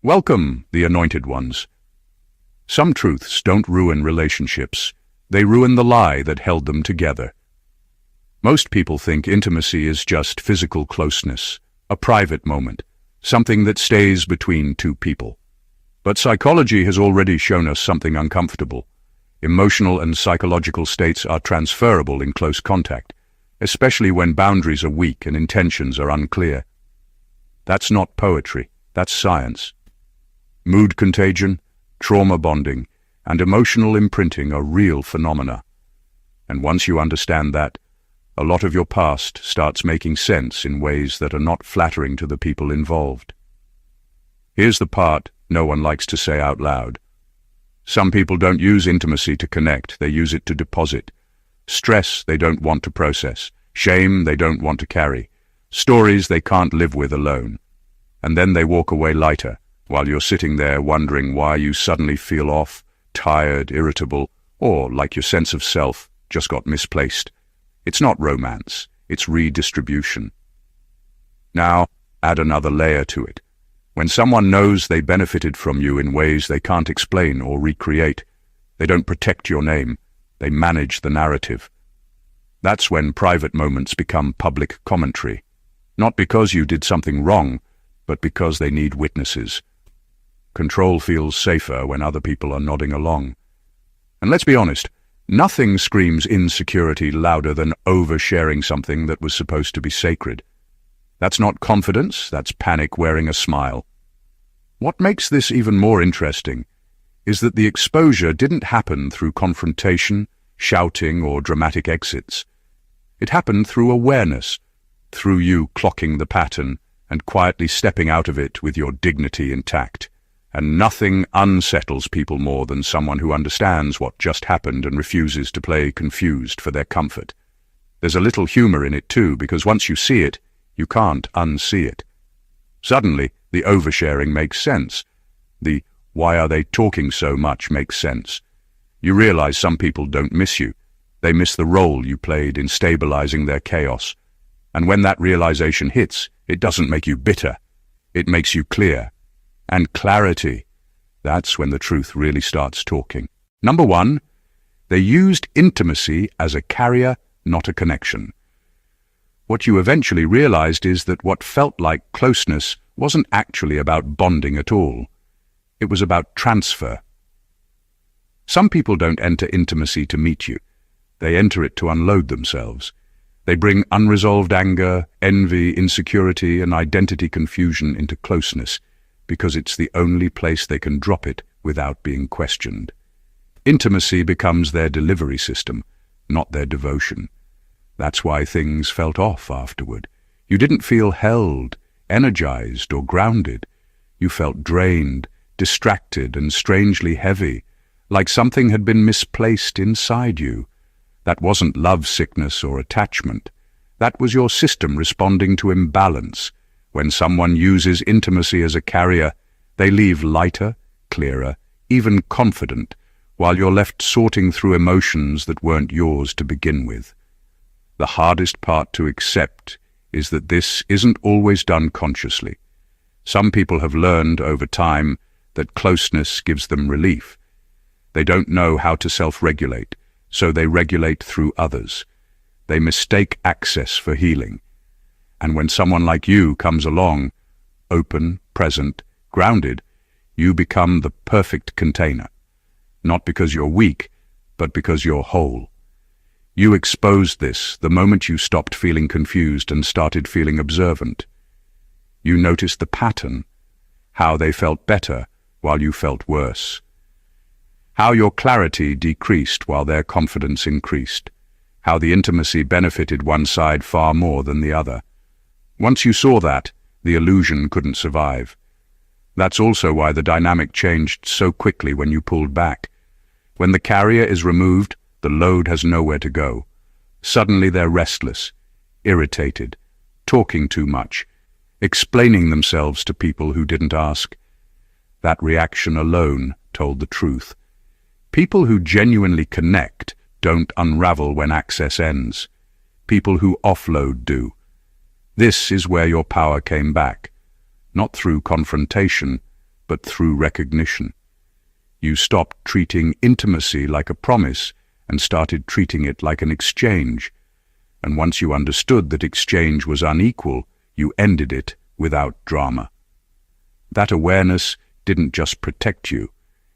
Welcome, the anointed ones. Some truths don't ruin relationships. They ruin the lie that held them together. Most people think intimacy is just physical closeness, a private moment, something that stays between two people. But psychology has already shown us something uncomfortable. Emotional and psychological states are transferable in close contact, especially when boundaries are weak and intentions are unclear. That's not poetry, that's science. Mood contagion, trauma bonding, and emotional imprinting are real phenomena. And once you understand that, a lot of your past starts making sense in ways that are not flattering to the people involved. Here's the part no one likes to say out loud. Some people don't use intimacy to connect, they use it to deposit. Stress they don't want to process, shame they don't want to carry, stories they can't live with alone. And then they walk away lighter, while you're sitting there wondering why you suddenly feel off, tired, irritable, or like your sense of self just got misplaced. It's not romance, it's redistribution. Now, add another layer to it. When someone knows they benefited from you in ways they can't explain or recreate, they don't protect your name, they manage the narrative. That's when private moments become public commentary. Not because you did something wrong, but because they need witnesses. Control feels safer when other people are nodding along. And let's be honest, nothing screams insecurity louder than oversharing something that was supposed to be sacred. That's not confidence, that's panic wearing a smile. What makes this even more interesting is that the exposure didn't happen through confrontation, shouting, or dramatic exits. It happened through awareness, through you clocking the pattern and quietly stepping out of it with your dignity intact. And nothing unsettles people more than someone who understands what just happened and refuses to play confused for their comfort. There's a little humor in it too, because once you see it, you can't unsee it. Suddenly, the oversharing makes sense. The "why are they talking so much" makes sense. You realize some people don't miss you. They miss the role you played in stabilizing their chaos. And when that realization hits, it doesn't make you bitter. It makes you clear. And clarity, that's when the truth really starts talking. Number one, they used intimacy as a carrier, not a connection. What you eventually realized is that what felt like closeness wasn't actually about bonding at all. It was about transfer. Some people don't enter intimacy to meet you. They enter it to unload themselves. They bring unresolved anger, envy, insecurity, and identity confusion into closeness, because it's the only place they can drop it without being questioned. Intimacy becomes their delivery system, not their devotion. That's why things felt off afterward. You didn't feel held, energized, or grounded. You felt drained, distracted, and strangely heavy, like something had been misplaced inside you. That wasn't love sickness or attachment. That was your system responding to imbalance. When someone uses intimacy as a carrier, they leave lighter, clearer, even confident, while you're left sorting through emotions that weren't yours to begin with. The hardest part to accept is that this isn't always done consciously. Some people have learned over time that closeness gives them relief. They don't know how to self-regulate, so they regulate through others. They mistake access for healing. And when someone like you comes along, open, present, grounded, you become the perfect container. Not because you're weak, but because you're whole. You exposed this the moment you stopped feeling confused and started feeling observant. You noticed the pattern, how they felt better while you felt worse. How your clarity decreased while their confidence increased. How the intimacy benefited one side far more than the other. Once you saw that, the illusion couldn't survive. That's also why the dynamic changed so quickly when you pulled back. When the carrier is removed, the load has nowhere to go. Suddenly they're restless, irritated, talking too much, explaining themselves to people who didn't ask. That reaction alone told the truth. People who genuinely connect don't unravel when access ends. People who offload do. This is where your power came back, not through confrontation, but through recognition. You stopped treating intimacy like a promise and started treating it like an exchange. And once you understood that exchange was unequal, you ended it without drama. That awareness didn't just protect you,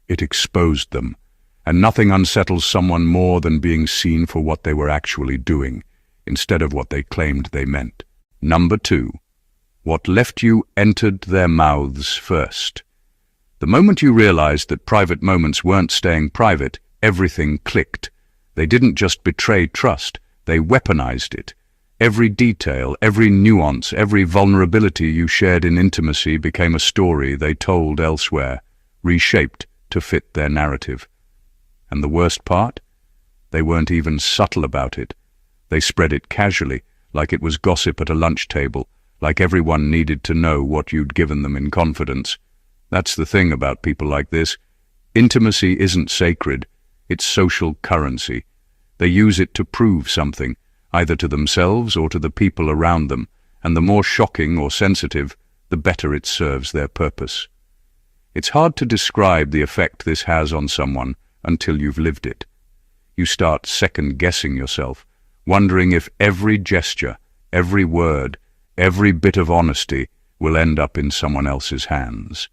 it exposed them. And nothing unsettles someone more than being seen for what they were actually doing, instead of what they claimed they meant. Number 2. What left you entered their mouths first. The moment you realized that private moments weren't staying private, everything clicked. They didn't just betray trust, they weaponized it. Every detail, every nuance, every vulnerability you shared in intimacy became a story they told elsewhere, reshaped to fit their narrative. And the worst part? They weren't even subtle about it. They spread it casually, like it was gossip at a lunch table, like everyone needed to know what you'd given them in confidence. That's the thing about people like this. Intimacy isn't sacred, it's social currency. They use it to prove something, either to themselves or to the people around them, and the more shocking or sensitive, the better it serves their purpose. It's hard to describe the effect this has on someone until you've lived it. You start second-guessing yourself, wondering if every gesture, every word, every bit of honesty will end up in someone else's hands.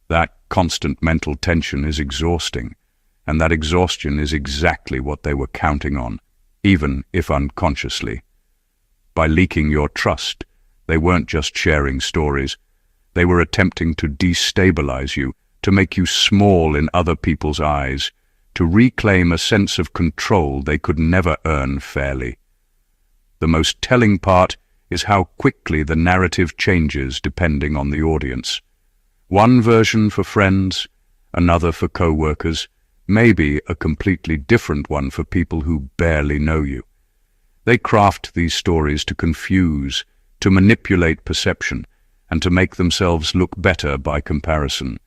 That constant mental tension is exhausting, and that exhaustion is exactly what they were counting on, even if unconsciously. By leaking your trust, they weren't just sharing stories. They were attempting to destabilize you, to make you small in other people's eyes, to reclaim a sense of control they could never earn fairly. The most telling part is how quickly the narrative changes depending on the audience. One version for friends, another for co-workers, maybe a completely different one for people who barely know you. They craft these stories to confuse, to manipulate perception, and to make themselves look better by comparison.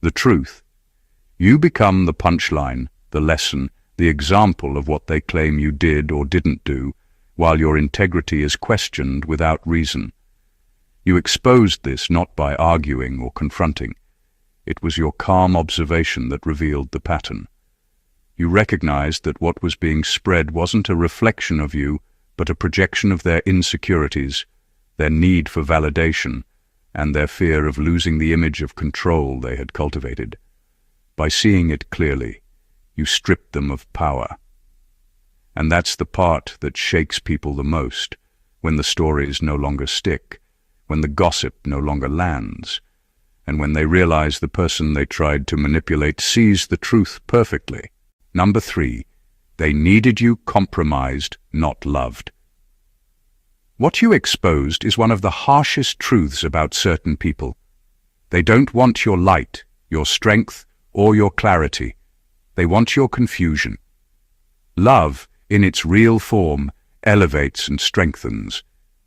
The truth. You become the punchline, the lesson, the example of what they claim you did or didn't do, while your integrity is questioned without reason. You exposed this not by arguing or confronting. It was your calm observation that revealed the pattern. You recognized that what was being spread wasn't a reflection of you, but a projection of their insecurities, their need for validation, and their fear of losing the image of control they had cultivated. By seeing it clearly, you stripped them of power. And that's the part that shakes people the most, when the stories no longer stick, when the gossip no longer lands, and when they realize the person they tried to manipulate sees the truth perfectly. Number 3, they needed you compromised, not loved. What you exposed is one of the harshest truths about certain people. They don't want your light, your strength, or your clarity. They want your confusion. Love, in its real form, elevates and strengthens.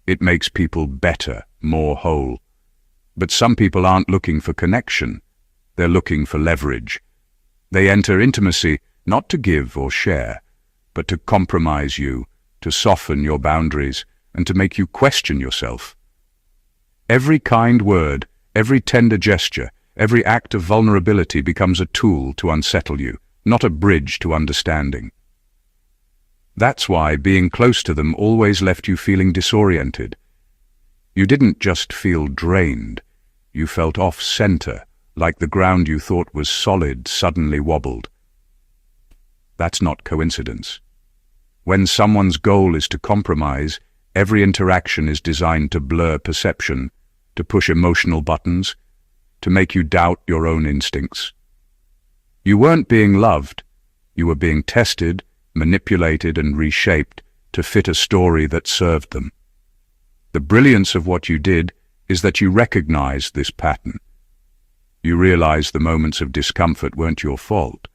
It makes people better, more whole. But some people aren't looking for connection. They're looking for leverage. They enter intimacy not to give or share, but to compromise you, to soften your boundaries, and to make you question yourself. Every kind word, every tender gesture, every act of vulnerability becomes a tool to unsettle you, not a bridge to understanding. That's why being close to them always left you feeling disoriented. You didn't just feel drained, you felt off-center, like the ground you thought was solid suddenly wobbled. That's not coincidence. When someone's goal is to compromise, every interaction is designed to blur perception, to push emotional buttons, to make you doubt your own instincts. You weren't being loved, you were being tested, manipulated and reshaped to fit a story that served them. The brilliance of what you did is that you recognized this pattern. You realized the moments of discomfort weren't your fault.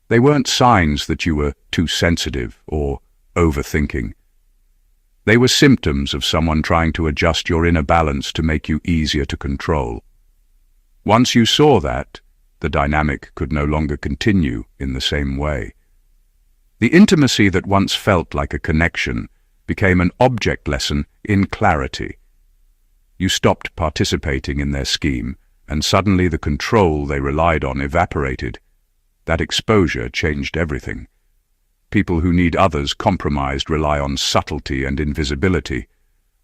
They weren't signs that you were too sensitive or overthinking. They were symptoms of someone trying to adjust your inner balance to make you easier to control. Once you saw that, the dynamic could no longer continue in the same way. The intimacy that once felt like a connection became an object lesson in clarity. You stopped participating in their scheme and suddenly the control they relied on evaporated. That exposure changed everything. People who need others compromised rely on subtlety and invisibility.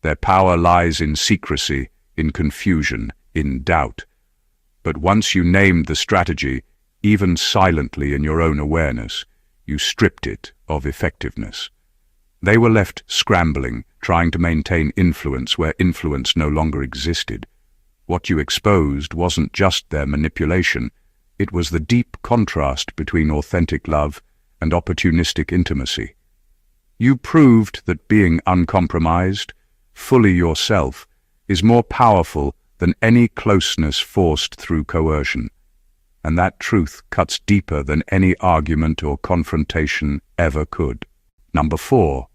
Their power lies in secrecy, in confusion, in doubt. But once you named the strategy, even silently in your own awareness, you stripped it of effectiveness. They were left scrambling, trying to maintain influence where influence no longer existed. What you exposed wasn't just their manipulation, it was the deep contrast between authentic love and opportunistic intimacy. You proved that being uncompromised, fully yourself, is more powerful than any closeness forced through coercion. And that truth cuts deeper than any argument or confrontation ever could. Number 4.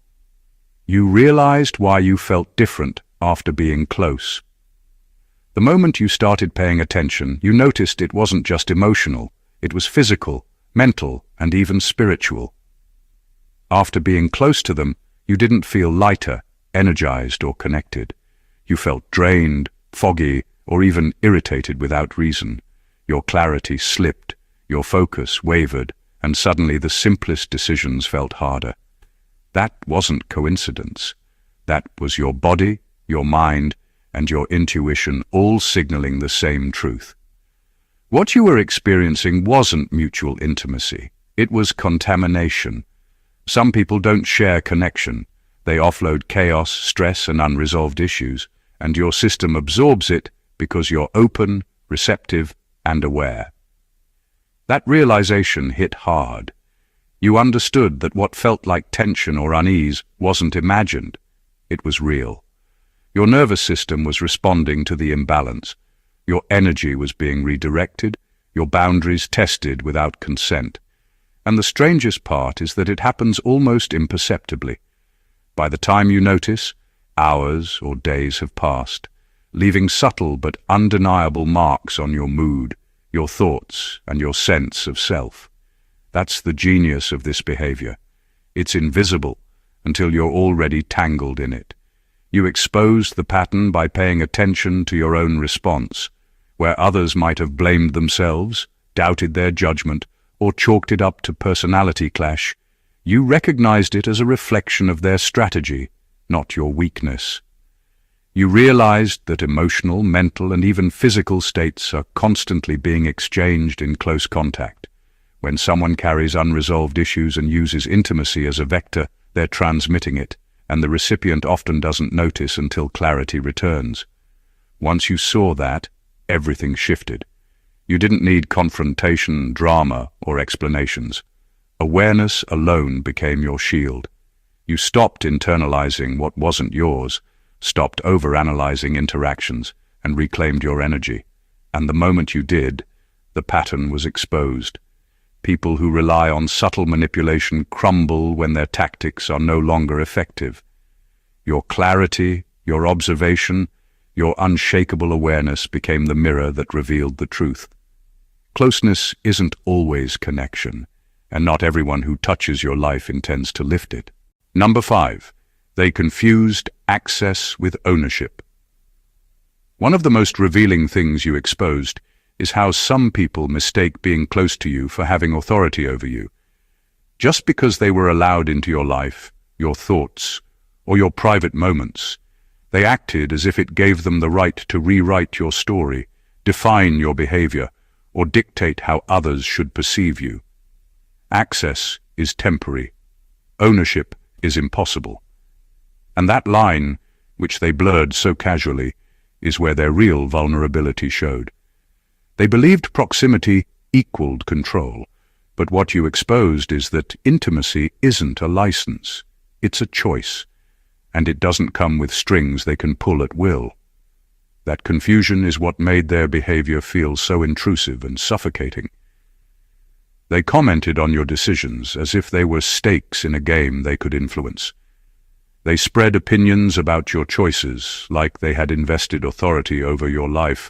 You realized why you felt different after being close. The moment you started paying attention, you noticed it wasn't just emotional, it was physical, mental, and even spiritual. After being close to them, you didn't feel lighter, energized, or connected. You felt drained, foggy, or even irritated without reason. Your clarity slipped, your focus wavered, and suddenly the simplest decisions felt harder. That wasn't coincidence. That was your body, your mind, and your intuition all signaling the same truth. What you were experiencing wasn't mutual intimacy. It was contamination. Some people don't share connection. They offload chaos, stress, and unresolved issues, and your system absorbs it because you're open, receptive, and aware. That realization hit hard. You understood that what felt like tension or unease wasn't imagined. It was real. Your nervous system was responding to the imbalance. Your energy was being redirected, your boundaries tested without consent. And the strangest part is that it happens almost imperceptibly. By the time you notice, hours or days have passed, leaving subtle but undeniable marks on your mood, your thoughts, and your sense of self. That's the genius of this behavior. It's invisible until you're already tangled in it. You expose the pattern by paying attention to your own response. Where others might have blamed themselves, doubted their judgment, or chalked it up to personality clash, you recognized it as a reflection of their strategy, not your weakness. You realized that emotional, mental, and even physical states are constantly being exchanged in close contact. When someone carries unresolved issues and uses intimacy as a vector, they're transmitting it, and the recipient often doesn't notice until clarity returns. Once you saw that, everything shifted. You didn't need confrontation, drama, or explanations. Awareness alone became your shield. You stopped internalizing what wasn't yours, stopped overanalyzing interactions, and reclaimed your energy. And the moment you did, the pattern was exposed. People who rely on subtle manipulation crumble when their tactics are no longer effective. Your clarity, your observation, your unshakable awareness became the mirror that revealed the truth. Closeness isn't always connection, and not everyone who touches your life intends to lift it. Number 5. They confused access with ownership. One of the most revealing things you exposed is how some people mistake being close to you for having authority over you. Just because they were allowed into your life, your thoughts, or your private moments, they acted as if it gave them the right to rewrite your story, define your behavior, or dictate how others should perceive you. Access is temporary. Ownership is impossible. And that line, which they blurred so casually, is where their real vulnerability showed. They believed proximity equaled control, but what you exposed is that intimacy isn't a license, it's a choice, and it doesn't come with strings they can pull at will. That confusion is what made their behavior feel so intrusive and suffocating. They commented on your decisions as if they were stakes in a game they could influence. They spread opinions about your choices like they had invested authority over your life,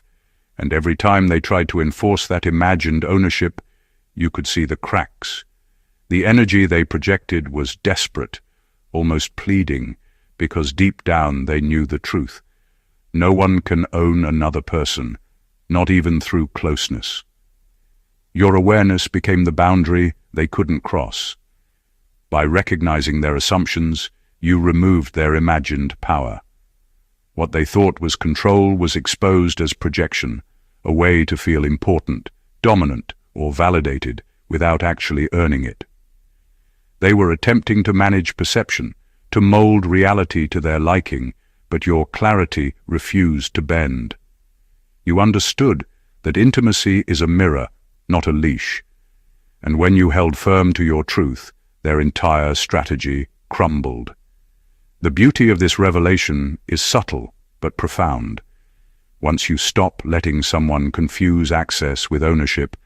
and every time they tried to enforce that imagined ownership, you could see the cracks. The energy they projected was desperate, almost pleading, because deep down they knew the truth. No one can own another person, not even through closeness. Your awareness became the boundary they couldn't cross. By recognizing their assumptions, you removed their imagined power. What they thought was control was exposed as projection, a way to feel important, dominant, or validated without actually earning it. They were attempting to manage perception, to mold reality to their liking, but your clarity refused to bend. You understood that intimacy is a mirror, not a leash, and when you held firm to your truth, their entire strategy crumbled. The beauty of this revelation is subtle but profound. Once you stop letting someone confuse access with ownership,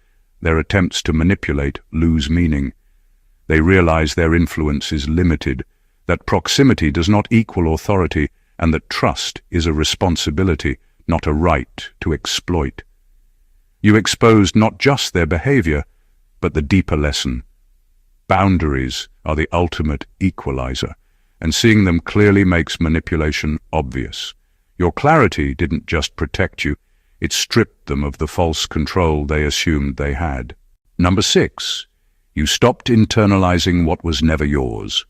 their attempts to manipulate lose meaning. They realize their influence is limited, that proximity does not equal authority, and that trust is a responsibility, not a right to exploit. You exposed not just their behavior, but the deeper lesson. Boundaries are the ultimate equalizer, and seeing them clearly makes manipulation obvious. Your clarity didn't just protect you, it stripped them of the false control they assumed they had. Number 6. You stopped internalizing what was never yours.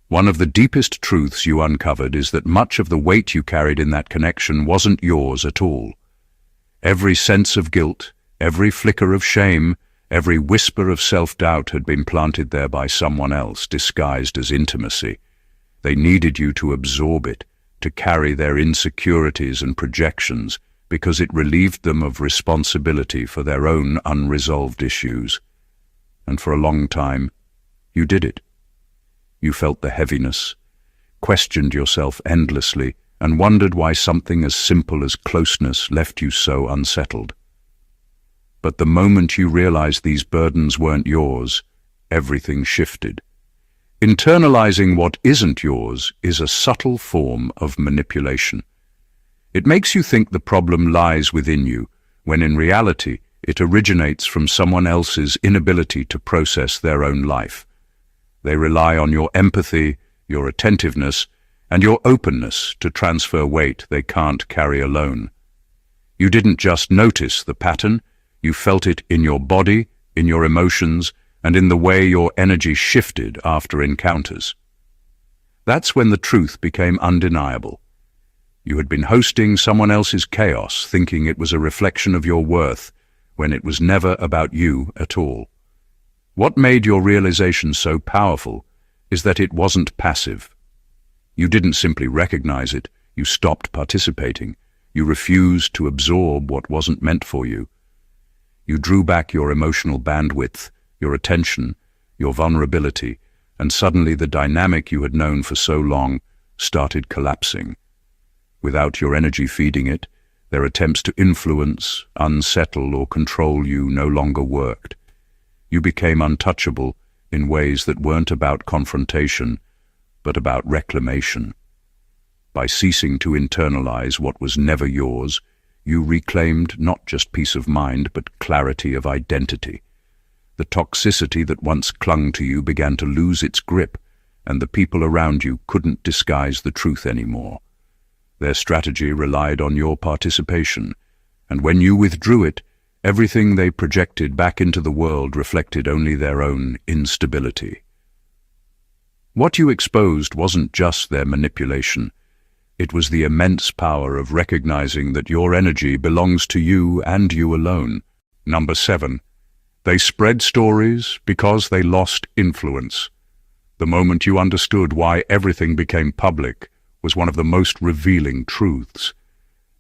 One of the deepest truths you uncovered is that much of the weight you carried in that connection wasn't yours at all. Every sense of guilt, every flicker of shame, every whisper of self-doubt had been planted there by someone else, disguised as intimacy. They needed you to absorb it, to carry their insecurities and projections, because it relieved them of responsibility for their own unresolved issues. And for a long time, you did it. You felt the heaviness, questioned yourself endlessly, and wondered why something as simple as closeness left you so unsettled. But the moment you realized these burdens weren't yours, everything shifted. Internalizing what isn't yours is a subtle form of manipulation. It makes you think the problem lies within you, when in reality it originates from someone else's inability to process their own life. They rely on your empathy, your attentiveness, and your openness to transfer weight they can't carry alone. You didn't just notice the pattern, you felt it in your body, in your emotions, and in the way your energy shifted after encounters. That's when the truth became undeniable. You had been hosting someone else's chaos, thinking it was a reflection of your worth, when it was never about you at all. What made your realization so powerful is that it wasn't passive. You didn't simply recognize it, you stopped participating. You refused to absorb what wasn't meant for you. You drew back your emotional bandwidth, your attention, your vulnerability, and suddenly the dynamic you had known for so long started collapsing. Without your energy feeding it, their attempts to influence, unsettle, or control you no longer worked. You became untouchable in ways that weren't about confrontation, but about reclamation. By ceasing to internalize what was never yours, you reclaimed not just peace of mind, but clarity of identity. The toxicity that once clung to you began to lose its grip, and the people around you couldn't disguise the truth anymore. Their strategy relied on your participation, and when you withdrew it, everything they projected back into the world reflected only their own instability. What you exposed wasn't just their manipulation. It was the immense power of recognizing that your energy belongs to you and you alone. Number 7. They spread stories because they lost influence. The moment you understood why everything became public was one of the most revealing truths.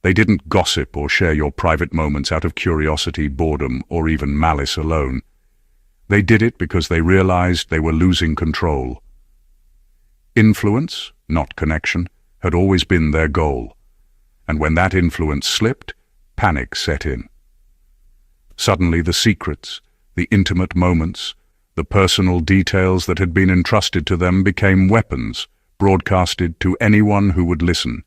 They didn't gossip or share your private moments out of curiosity, boredom, or even malice alone. They did it because they realized they were losing control. Influence, not connection, had always been their goal, and when that influence slipped, panic set in. Suddenly the secrets, the intimate moments, the personal details that had been entrusted to them became weapons, broadcasted to anyone who would listen.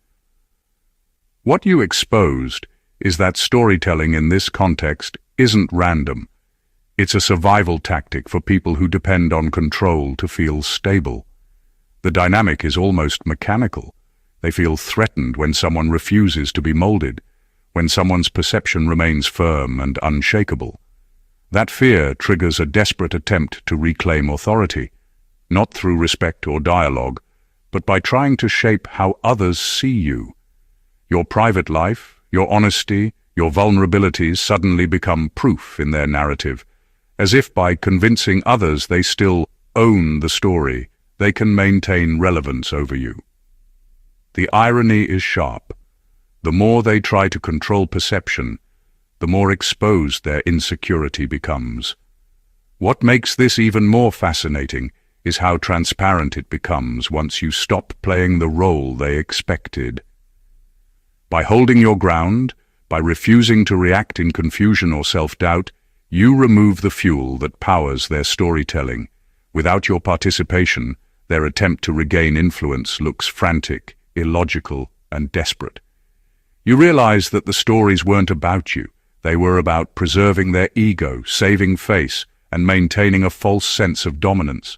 What you exposed is that storytelling in this context isn't random. It's a survival tactic for people who depend on control to feel stable. The dynamic is almost mechanical. They feel threatened when someone refuses to be molded, when someone's perception remains firm and unshakable. That fear triggers a desperate attempt to reclaim authority, not through respect or dialogue, but by trying to shape how others see you. Your private life, your honesty, your vulnerabilities suddenly become proof in their narrative, as if by convincing others they still own the story, they can maintain relevance over you. The irony is sharp. The more they try to control perception, the more exposed their insecurity becomes. What makes this even more fascinating is how transparent it becomes once you stop playing the role they expected. By holding your ground, by refusing to react in confusion or self-doubt, you remove the fuel that powers their storytelling. Without your participation, their attempt to regain influence looks frantic, illogical, and desperate. You realize that the stories weren't about you. They were about preserving their ego, saving face, and maintaining a false sense of dominance.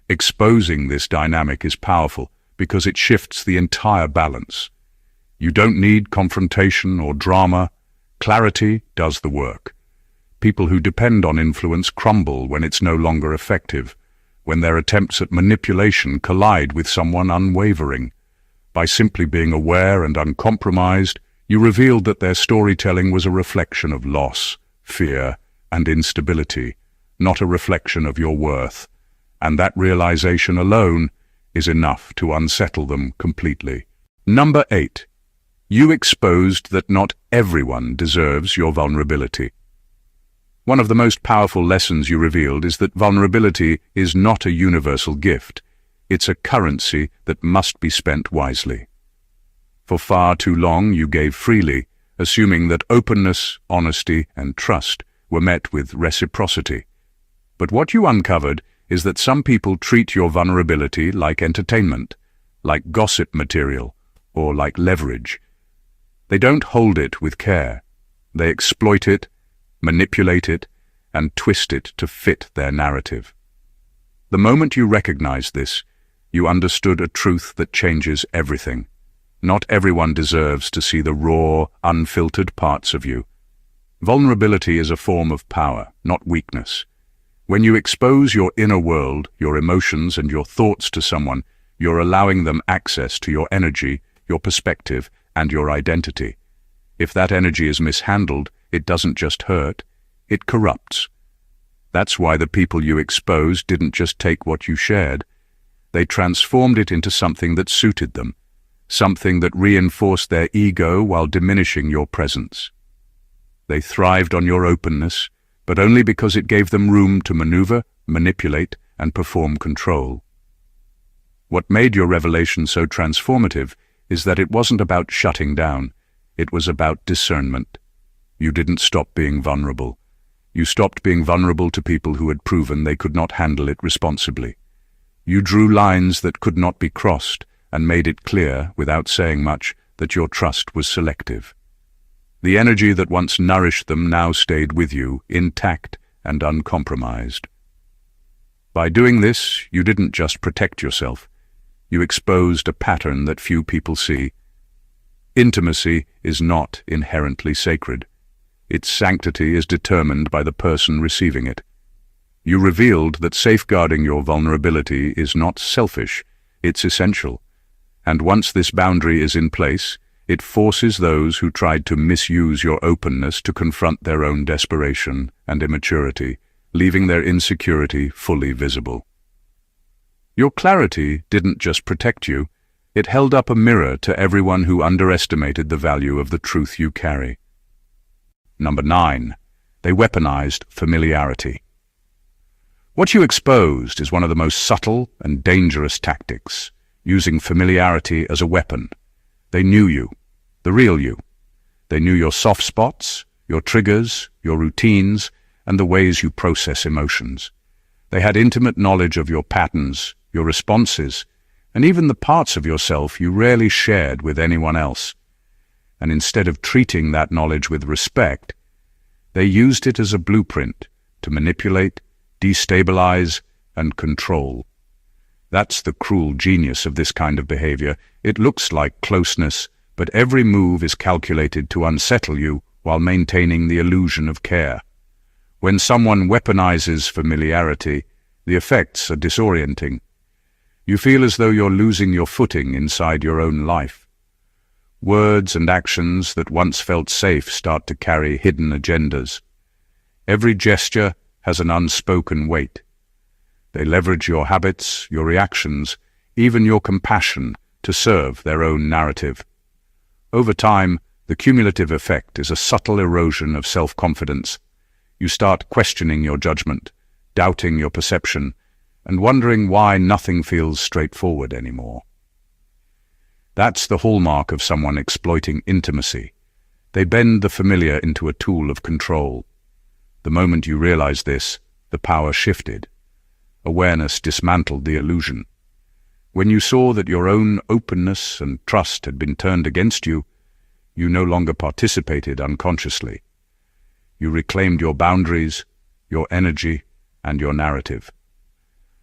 Exposing this dynamic is powerful because it shifts the entire balance. You don't need confrontation or drama. Clarity does the work. People who depend on influence crumble when it's no longer effective, when their attempts at manipulation collide with someone unwavering. By simply being aware and uncompromised, you revealed that their storytelling was a reflection of loss, fear, and instability, not a reflection of your worth. And that realization alone is enough to unsettle them completely. Number 8. You exposed that not everyone deserves your vulnerability. One of the most powerful lessons you revealed is that vulnerability is not a universal gift. It's a currency that must be spent wisely. For far too long you gave freely, assuming that openness, honesty, and trust were met with reciprocity. But what you uncovered is that some people treat your vulnerability like entertainment, like gossip material, or like leverage. They don't hold it with care. They exploit it, manipulate it, and twist it to fit their narrative. The moment you recognized this, you understood a truth that changes everything. Not everyone deserves to see the raw, unfiltered parts of you. Vulnerability is a form of power, not weakness. When you expose your inner world, your emotions, and your thoughts to someone, you're allowing them access to your energy, your perspective, and your identity. If that energy is mishandled, it doesn't just hurt, it corrupts. That's why the people you exposed didn't just take what you shared. They transformed it into something that suited them, something that reinforced their ego while diminishing your presence. They thrived on your openness, but only because it gave them room to maneuver, manipulate, and perform control. What made your revelation so transformative is that it wasn't about shutting down, it was about discernment. You didn't stop being vulnerable. You stopped being vulnerable to people who had proven they could not handle it responsibly. You drew lines that could not be crossed and made it clear, without saying much, that your trust was selective. The energy that once nourished them now stayed with you, intact and uncompromised. By doing this, you didn't just protect yourself. You exposed a pattern that few people see. Intimacy is not inherently sacred. Its sanctity is determined by the person receiving it. You revealed that safeguarding your vulnerability is not selfish, it's essential. And once this boundary is in place, it forces those who tried to misuse your openness to confront their own desperation and immaturity, leaving their insecurity fully visible. Your clarity didn't just protect you, it held up a mirror to everyone who underestimated the value of the truth you carry. Number 9. They weaponized familiarity. What you exposed is one of the most subtle and dangerous tactics, using familiarity as a weapon. They knew you, the real you. They knew your soft spots, your triggers, your routines, and the ways you process emotions. They had intimate knowledge of your patterns, your responses, and even the parts of yourself you rarely shared with anyone else. And instead of treating that knowledge with respect, they used it as a blueprint to manipulate, destabilize, and control. That's the cruel genius of this kind of behavior. It looks like closeness, but every move is calculated to unsettle you while maintaining the illusion of care. When someone weaponizes familiarity, the effects are disorienting. You feel as though you're losing your footing inside your own life. Words and actions that once felt safe start to carry hidden agendas. Every gesture has an unspoken weight. They leverage your habits, your reactions, even your compassion to serve their own narrative. Over time, the cumulative effect is a subtle erosion of self-confidence. You start questioning your judgment, doubting your perception, and wondering why nothing feels straightforward anymore. That's the hallmark of someone exploiting intimacy. They bend the familiar into a tool of control. The moment you realize this, the power shifted. Awareness dismantled the illusion. When you saw that your own openness and trust had been turned against you, you no longer participated unconsciously. You reclaimed your boundaries, your energy, and your narrative.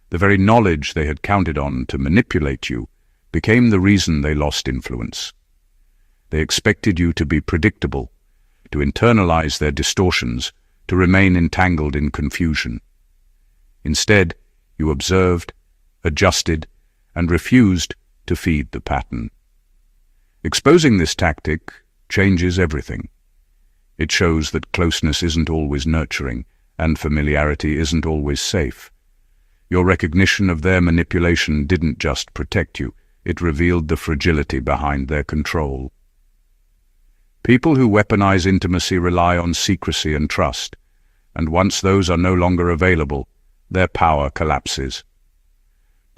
The very knowledge they had counted on to manipulate you became the reason they lost influence. They expected you to be predictable, to internalize their distortions, to remain entangled in confusion. Instead, you observed, adjusted, and refused to feed the pattern. Exposing this tactic changes everything. It shows that closeness isn't always nurturing, and familiarity isn't always safe. Your recognition of their manipulation didn't just protect you, it revealed the fragility behind their control. People who weaponize intimacy rely on secrecy and trust, and once those are no longer available, their power collapses.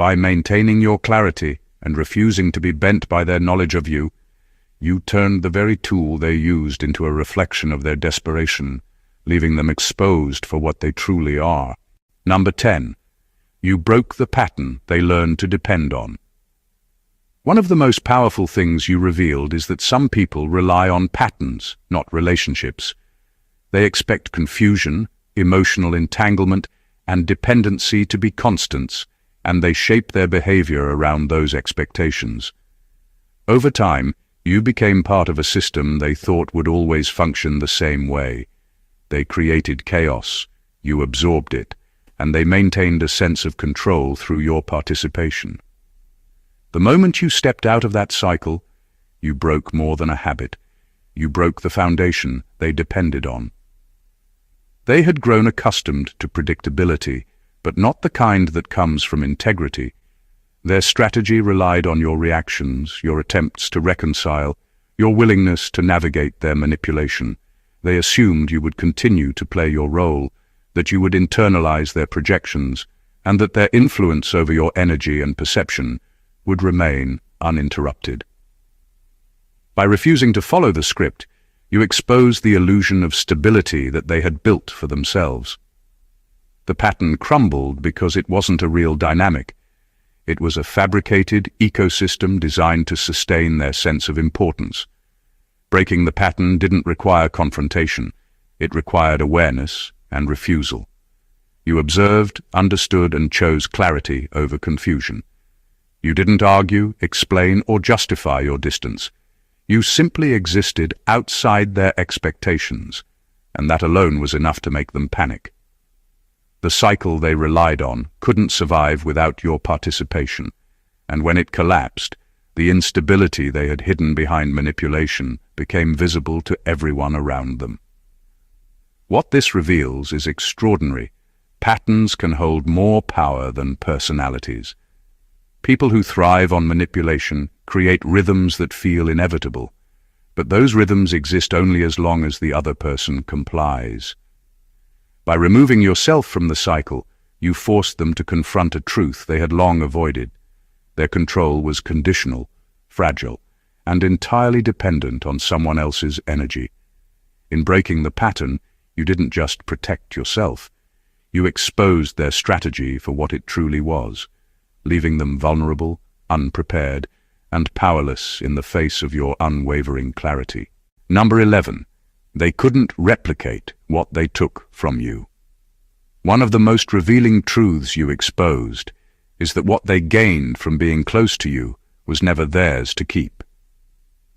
By maintaining your clarity and refusing to be bent by their knowledge of you, you turned the very tool they used into a reflection of their desperation, leaving them exposed for what they truly are. Number 10. You broke the pattern they learned to depend on. One of the most powerful things you revealed is that some people rely on patterns, not relationships. They expect confusion, emotional entanglement, and dependency to be constants, and they shape their behavior around those expectations. Over time, you became part of a system they thought would always function the same way. They created chaos, you absorbed it, and they maintained a sense of control through your participation. The moment you stepped out of that cycle, you broke more than a habit. You broke the foundation they depended on. They had grown accustomed to predictability, but not the kind that comes from integrity. Their strategy relied on your reactions, your attempts to reconcile, your willingness to navigate their manipulation. They assumed you would continue to play your role, that you would internalize their projections, and that their influence over your energy and perception would remain uninterrupted. By refusing to follow the script, you exposed the illusion of stability that they had built for themselves. The pattern crumbled because it wasn't a real dynamic. It was a fabricated ecosystem designed to sustain their sense of importance. Breaking the pattern didn't require confrontation. It required awareness and refusal. You observed, understood, and chose clarity over confusion. You didn't argue, explain, or justify your distance. You simply existed outside their expectations, and that alone was enough to make them panic. The cycle they relied on couldn't survive without your participation, and when it collapsed, the instability they had hidden behind manipulation became visible to everyone around them. What this reveals is extraordinary. Patterns can hold more power than personalities. People who thrive on manipulation create rhythms that feel inevitable, but those rhythms exist only as long as the other person complies. By removing yourself from the cycle, you forced them to confront a truth they had long avoided. Their control was conditional, fragile, and entirely dependent on someone else's energy. In breaking the pattern, you didn't just protect yourself. You exposed their strategy for what it truly was, leaving them vulnerable, unprepared, and powerless in the face of your unwavering clarity. Number 11. They couldn't replicate what they took from you. One of the most revealing truths you exposed is that what they gained from being close to you was never theirs to keep.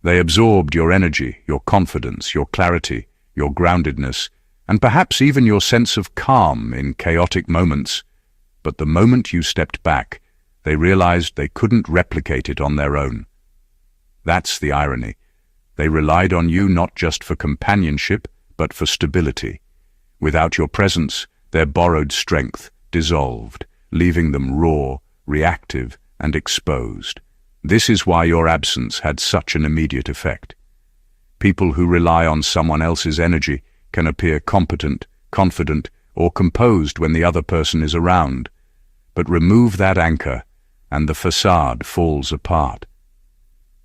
They absorbed your energy, your confidence, your clarity, your groundedness, and perhaps even your sense of calm in chaotic moments. But the moment you stepped back, they realized they couldn't replicate it on their own. That's the irony. They relied on you not just for companionship, but for stability. Without your presence, their borrowed strength dissolved, leaving them raw, reactive, and exposed. This is why your absence had such an immediate effect. People who rely on someone else's energy can appear competent, confident, or composed when the other person is around. But remove that anchor, and the facade falls apart.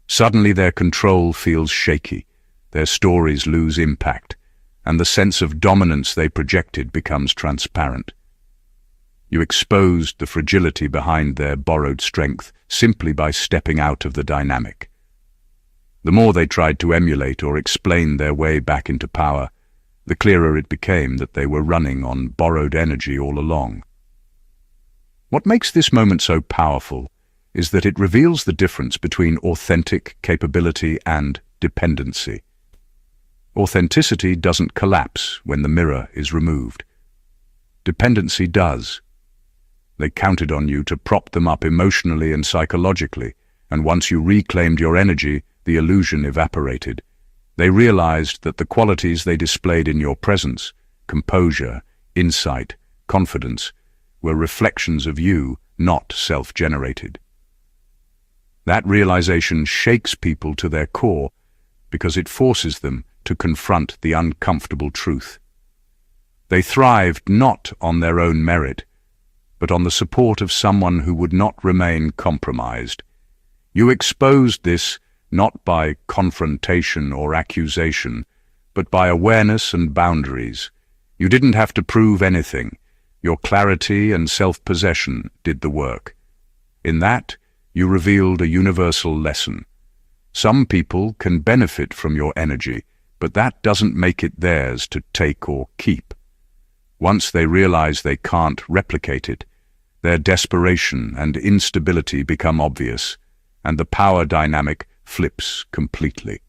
Suddenly their control feels shaky, their stories lose impact, and the sense of dominance they projected becomes transparent. You exposed the fragility behind their borrowed strength simply by stepping out of the dynamic. The more they tried to emulate or explain their way back into power, the clearer it became that they were running on borrowed energy all along. What makes this moment so powerful is that it reveals the difference between authentic capability and dependency. Authenticity doesn't collapse when the mirror is removed. Dependency does. They counted on you to prop them up emotionally and psychologically, and once you reclaimed your energy, the illusion evaporated. They realized that the qualities they displayed in your presence, composure, insight, confidence, were reflections of you, not self-generated. That realization shakes people to their core because it forces them to confront the uncomfortable truth. They thrived not on their own merit, but on the support of someone who would not remain compromised. You exposed this not by confrontation or accusation, but by awareness and boundaries. You didn't have to prove anything. Your clarity and self-possession did the work. In that, you revealed a universal lesson. Some people can benefit from your energy, but that doesn't make it theirs to take or keep. Once they realize they can't replicate it, their desperation and instability become obvious, and the power dynamic flips completely.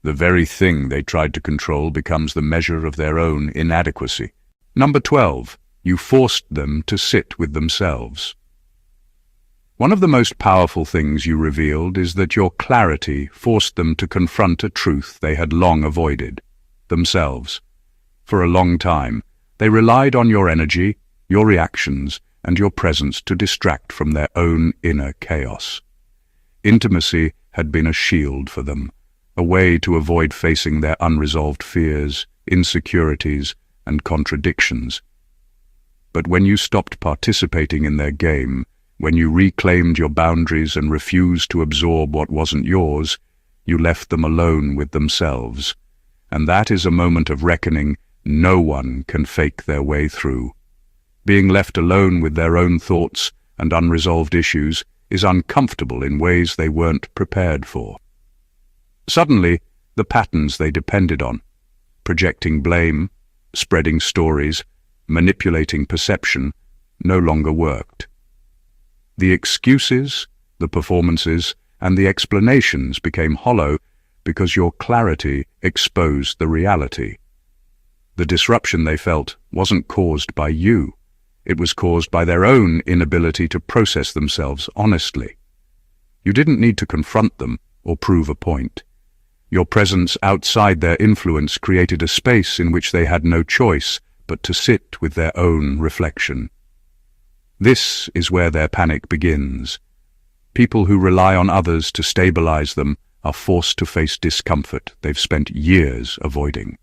The very thing they tried to control becomes the measure of their own inadequacy. Number 12. You forced them to sit with themselves. One of the most powerful things you revealed is that your clarity forced them to confront a truth they had long avoided, themselves. For a long time, they relied on your energy, your reactions, and your presence to distract from their own inner chaos. Intimacy had been a shield for them, a way to avoid facing their unresolved fears, insecurities, and contradictions. But when you stopped participating in their game, when you reclaimed your boundaries and refused to absorb what wasn't yours, you left them alone with themselves. And that is a moment of reckoning no one can fake their way through. Being left alone with their own thoughts and unresolved issues is uncomfortable in ways they weren't prepared for. Suddenly, the patterns they depended on, projecting blame, spreading stories, manipulating perception, no longer worked. The excuses, the performances, and the explanations became hollow because your clarity exposed the reality. The disruption they felt wasn't caused by you. It was caused by their own inability to process themselves honestly. You didn't need to confront them or prove a point. Your presence outside their influence created a space in which they had no choice but to sit with their own reflection. This is where their panic begins. People who rely on others to stabilize them are forced to face discomfort they've spent years avoiding.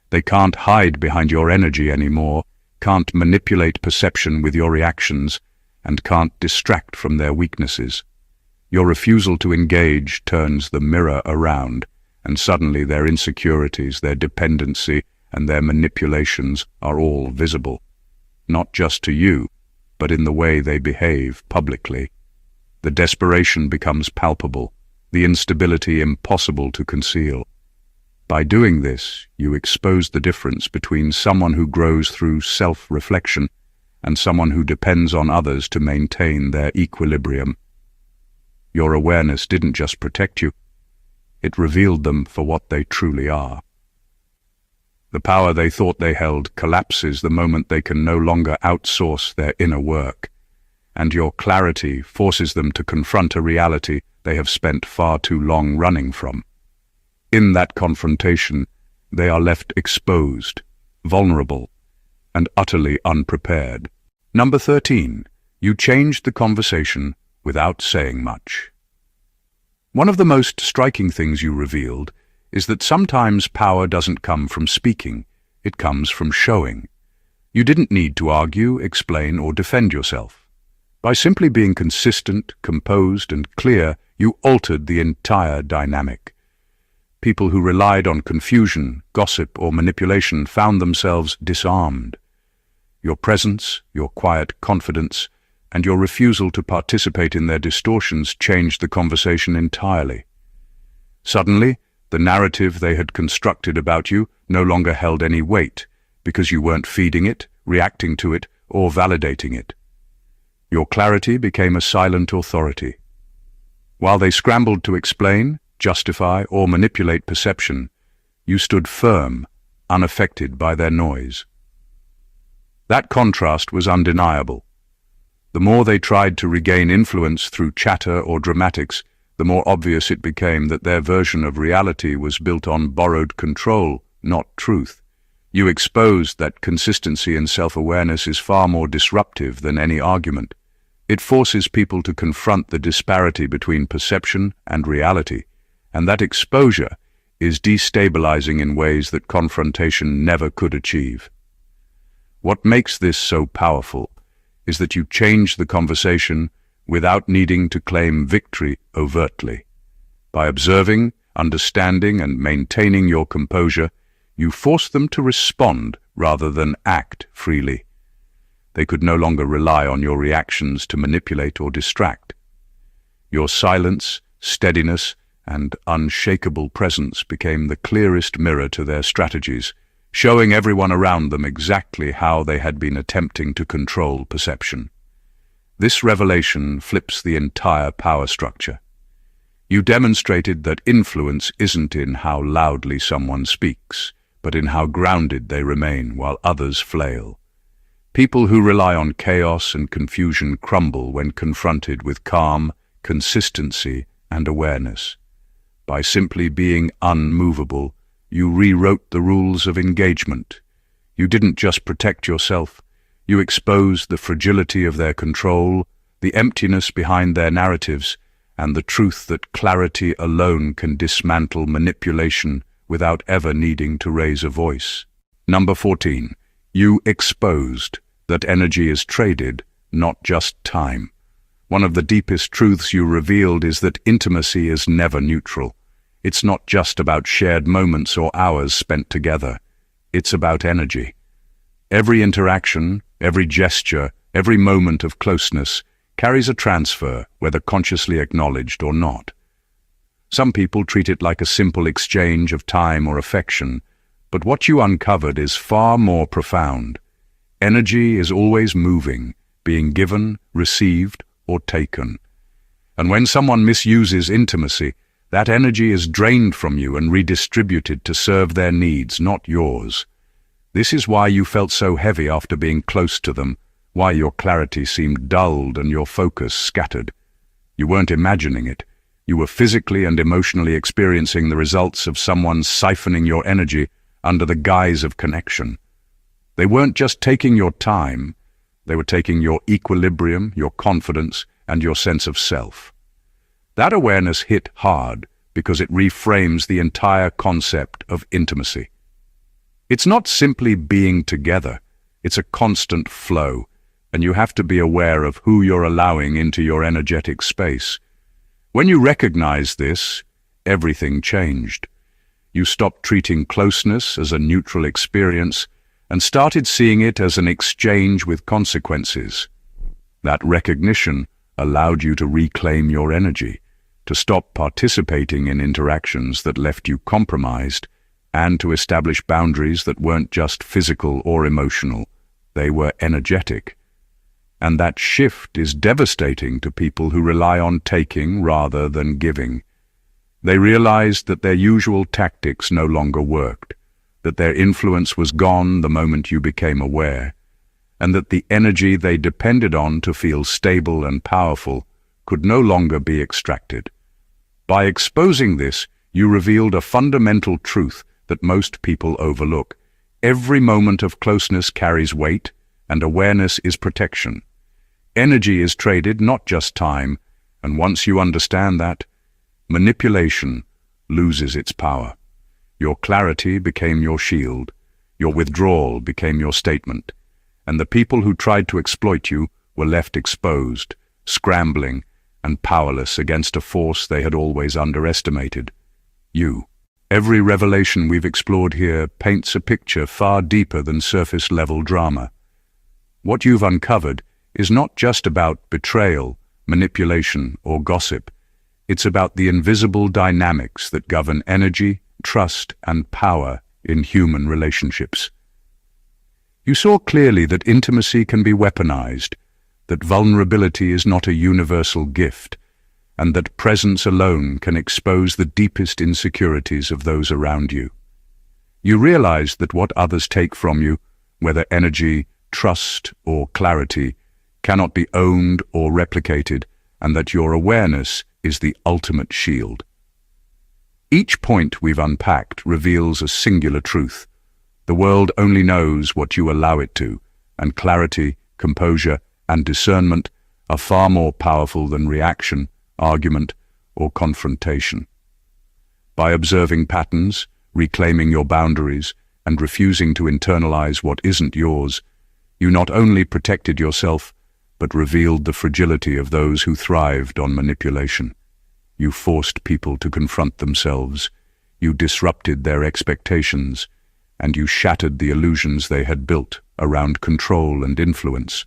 They can't hide behind your energy anymore, can't manipulate perception with your reactions, and can't distract from their weaknesses. Your refusal to engage turns the mirror around, and suddenly their insecurities, their dependency, and their manipulations are all visible, not just to you, but in the way they behave publicly. The desperation becomes palpable, the instability impossible to conceal. By doing this, you expose the difference between someone who grows through self-reflection and someone who depends on others to maintain their equilibrium. Your awareness didn't just protect you, It revealed them for what they truly are. The power they thought they held collapses the moment they can no longer outsource their inner work, and your clarity forces them to confront a reality they have spent far too long running from. In that confrontation, they are left exposed, vulnerable, and utterly unprepared. Number 13. You changed the conversation without saying much. One of the most striking things you revealed is that sometimes power doesn't come from speaking, it comes from showing. You didn't need to argue, explain, or defend yourself. By simply being consistent, composed, and clear, you altered the entire dynamic. People who relied on confusion, gossip, or manipulation found themselves disarmed. Your presence, your quiet confidence, and your refusal to participate in their distortions changed the conversation entirely. Suddenly, the narrative they had constructed about you no longer held any weight, because you weren't feeding it, reacting to it, or validating it. Your clarity became a silent authority. While they scrambled to explain, justify, or manipulate perception, you stood firm, unaffected by their noise. That contrast was undeniable. The more they tried to regain influence through chatter or dramatics, the more obvious it became that their version of reality was built on borrowed control, not truth. You exposed that consistency and self-awareness is far more disruptive than any argument. It forces people to confront the disparity between perception and reality, and that exposure is destabilizing in ways that confrontation never could achieve. What makes this so powerful is that you change the conversation without needing to claim victory overtly. By observing, understanding, and maintaining your composure, you force them to respond rather than act freely. They could no longer rely on your reactions to manipulate or distract. Your silence, steadiness, and unshakable presence became the clearest mirror to their strategies, showing everyone around them exactly how they had been attempting to control perception. This revelation flips the entire power structure. You demonstrated that influence isn't in how loudly someone speaks, but in how grounded they remain while others flail. People who rely on chaos and confusion crumble when confronted with calm, consistency, and awareness. By simply being unmovable, you rewrote the rules of engagement. You didn't just protect yourself, you exposed the fragility of their control, the emptiness behind their narratives, and the truth that clarity alone can dismantle manipulation without ever needing to raise a voice. Number 14. You exposed that energy is traded, not just time. One of the deepest truths you revealed is that intimacy is never neutral. It's not just about shared moments or hours spent together. It's about energy. Every interaction, every gesture, every moment of closeness carries a transfer, whether consciously acknowledged or not. Some people treat it like a simple exchange of time or affection, but what you uncovered is far more profound. Energy is always moving, being given, received, or taken. And when someone misuses intimacy, that energy is drained from you and redistributed to serve their needs, not yours. This is why you felt so heavy after being close to them, why your clarity seemed dulled and your focus scattered. You weren't imagining it. You were physically and emotionally experiencing the results of someone siphoning your energy under the guise of connection. They weren't just taking your time, they were taking your equilibrium, your confidence, and your sense of self. That awareness hit hard because it reframes the entire concept of intimacy. It's not simply being together, it's a constant flow, and you have to be aware of who you're allowing into your energetic space. When you recognize this, everything changed. You stopped treating closeness as a neutral experience and started seeing it as an exchange with consequences. That recognition allowed you to reclaim your energy, to stop participating in interactions that left you compromised, and to establish boundaries that weren't just physical or emotional, they were energetic. And that shift is devastating to people who rely on taking rather than giving. They realized that their usual tactics no longer worked, that their influence was gone the moment you became aware, and that the energy they depended on to feel stable and powerful could no longer be extracted. By exposing this, you revealed a fundamental truth that most people overlook. Every moment of closeness carries weight, and awareness is protection. Energy is traded, not just time, and once you understand that, manipulation loses its power. Your clarity became your shield, your withdrawal became your statement, and the people who tried to exploit you were left exposed, scrambling, and powerless against a force they had always underestimated. You. Every revelation we've explored here paints a picture far deeper than surface-level drama. What you've uncovered is not just about betrayal, manipulation, or gossip. It's about the invisible dynamics that govern energy, trust, and power in human relationships. You saw clearly that intimacy can be weaponized, that vulnerability is not a universal gift, and that presence alone can expose the deepest insecurities of those around you. You realized that what others take from you, whether energy, trust, or clarity, cannot be owned or replicated, and that your awareness is the ultimate shield. Each point we've unpacked reveals a singular truth. The world only knows what you allow it to, and clarity, composure, and discernment are far more powerful than reaction, argument, or confrontation. By observing patterns, reclaiming your boundaries, and refusing to internalize what isn't yours, you not only protected yourself, but revealed the fragility of those who thrived on manipulation. You forced people to confront themselves, you disrupted their expectations, and you shattered the illusions they had built around control and influence.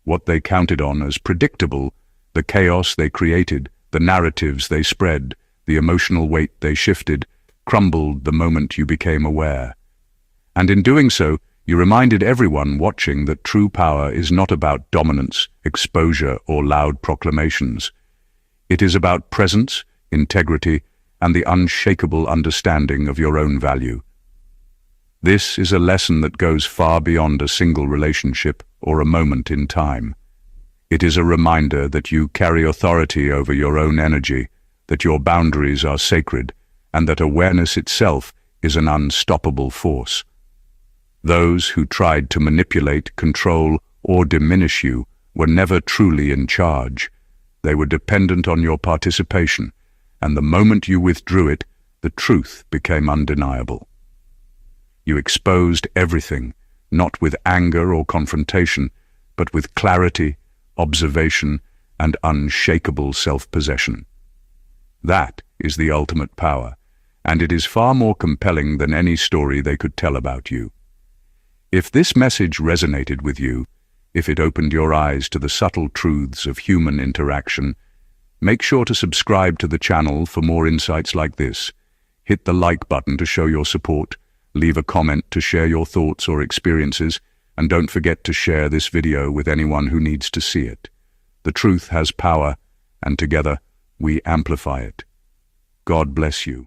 What they counted on as predictable, the chaos they created, the narratives they spread, the emotional weight they shifted, crumbled the moment you became aware. And in doing so, you reminded everyone watching that true power is not about dominance, exposure, or loud proclamations. It is about presence, integrity, and the unshakable understanding of your own value. This is a lesson that goes far beyond a single relationship or a moment in time. It is a reminder that you carry authority over your own energy, that your boundaries are sacred, and that awareness itself is an unstoppable force. Those who tried to manipulate, control, or diminish you were never truly in charge. They were dependent on your participation, and the moment you withdrew it, the truth became undeniable. You exposed everything, not with anger or confrontation, but with clarity, observation, and unshakable self-possession. That is the ultimate power, and it is far more compelling than any story they could tell about you. If this message resonated with you, if it opened your eyes to the subtle truths of human interaction, make sure to subscribe to the channel for more insights like this. Hit the like button to show your support, leave a comment to share your thoughts or experiences, and don't forget to share this video with anyone who needs to see it. The truth has power, and together we amplify it. God bless you.